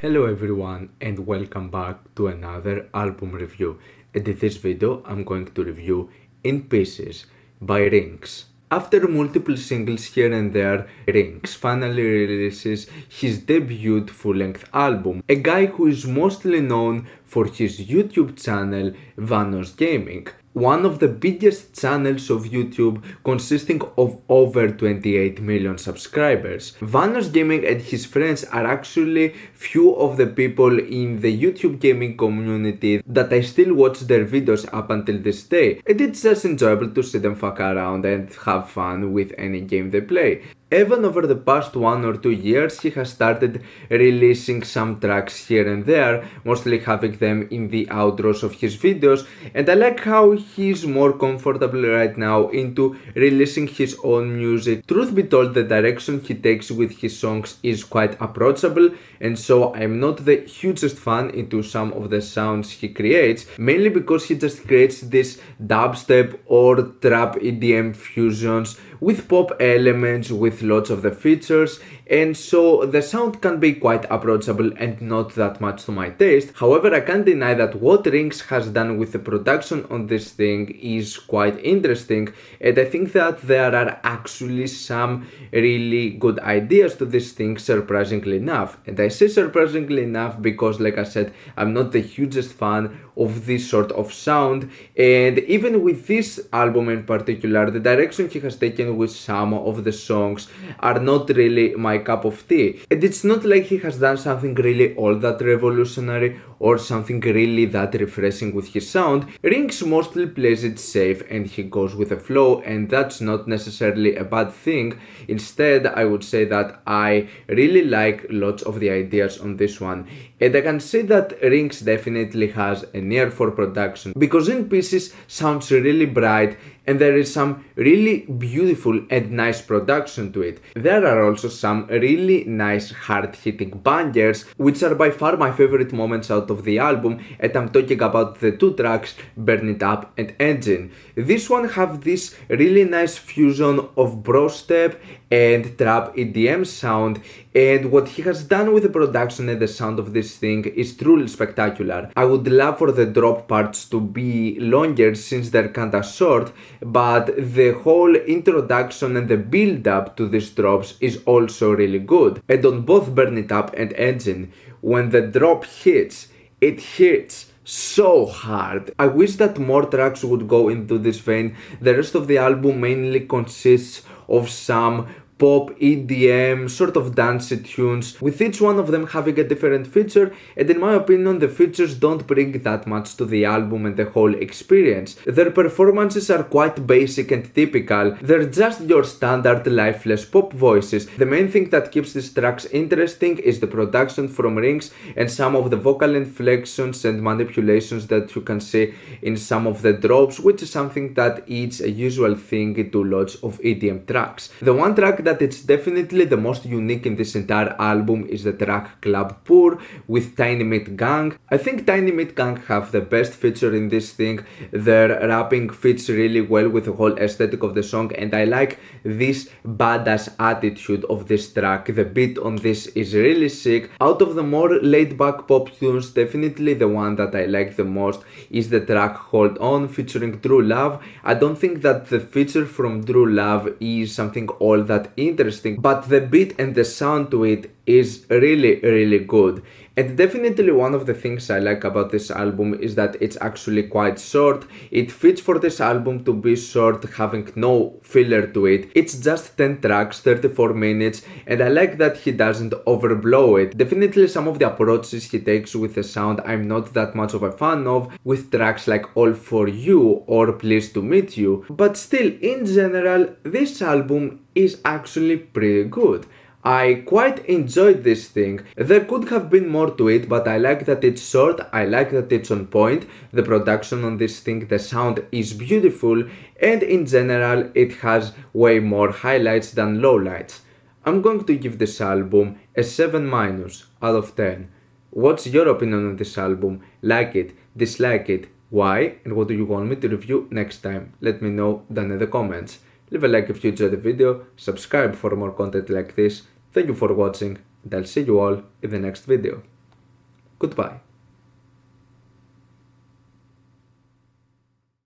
Hello everyone and welcome back to another album review. And in this video I'm going to review In Pieces by Rynx. After multiple singles here and there, Rynx finally releases his debut full-length album, a guy who is mostly known for his YouTube channel Vanos Gaming, one of the biggest channels of YouTube consisting of over 28 million subscribers. Vanos Gaming and his friends are actually few of the people in the YouTube gaming community that I still watch their videos up until this day, and it's just enjoyable to see them fuck around and have fun with any game they play. Even over the past 1 or 2 years, he has started releasing some tracks here and there, mostly having them in the outros of his videos, and I like how he's more comfortable right now into releasing his own music. Truth be told, the direction he takes with his songs is quite approachable, and so I'm not the hugest fan into some of the sounds he creates, mainly because he just creates this dubstep or trap EDM fusions with pop elements, with lots of the features, and so the sound can be quite approachable and not that much to my taste. However, I can't deny that what Rynx has done with the production on this thing is quite interesting, and I think that there are actually some really good ideas to this thing, surprisingly enough. And I say surprisingly enough because, like I said, I'm not the hugest fan of this sort of sound, and even with this album in particular, the direction he has taken with some of the songs are not really my cup of tea. And it's not like he has done something really all that revolutionary or something really that refreshing with his sound. Rynx mostly plays it safe and he goes with the flow, and that's not necessarily a bad thing. Instead, I would say that I really like lots of the ideas on this one, and I can say that Rynx definitely has an ear for production, because In Pieces sounds really bright and there is some really beautiful and nice production to it. There are also some really nice hard-hitting bangers, which are by far my favorite moments out of the album, and I'm talking about the two tracks Burn It Up and Engine. This one have this really nice fusion of bro step and trap EDM sound, and what he has done with the production and the sound of this thing is truly spectacular. I would love for the drop parts to be longer since they're kinda short, but the whole introduction and the build up to these drops is also really good. And on both Burn It Up and Engine, when the drop hits, it hits so hard. I wish that more tracks would go into this vein. The rest of the album mainly consists of some pop, EDM, sort of dancey tunes, with each one of them having a different feature, and in my opinion the features don't bring that much to the album and the whole experience. Their performances are quite basic and typical, they're just your standard lifeless pop voices. The main thing that keeps these tracks interesting is the production from Rynx and some of the vocal inflections and manipulations that you can see in some of the drops, which is something that is a usual thing to lots of EDM tracks. The one track that it's definitely the most unique in this entire album is the track Club Poor with Tiny Meat Gang. I think Tiny Meat Gang have the best feature in this thing. Their rapping fits really well with the whole aesthetic of the song, and I like this badass attitude of this track. The beat on this is really sick. Out of the more laid back pop tunes, definitely the one that I like the most is the track Hold On featuring True Love. I don't think that the feature from True Love is something all that interesting, but the beat and the sound to it is really good. And definitely one of the things I like about this album is that it's actually quite short. It fits for this album to be short, having no filler to it. It's just 10 tracks, 34 minutes, and I like that he doesn't overblow it. Definitely some of the approaches he takes with the sound I'm not that much of a fan of, with tracks like All For You or Pleased To Meet You, but still, in general, this album is actually pretty good. I quite enjoyed this thing. There could have been more to it, but I like that it's short, I like that it's on point, the production on this thing, the sound is beautiful, and in general it has way more highlights than lowlights. I'm going to give this album a 7- out of 10. What's your opinion on this album? Like it, dislike it, why, and what do you want me to review next time? Let me know down in the comments. Leave a like if you enjoyed the video, subscribe for more content like this. Thank you for watching, and I'll see you all in the next video. Goodbye.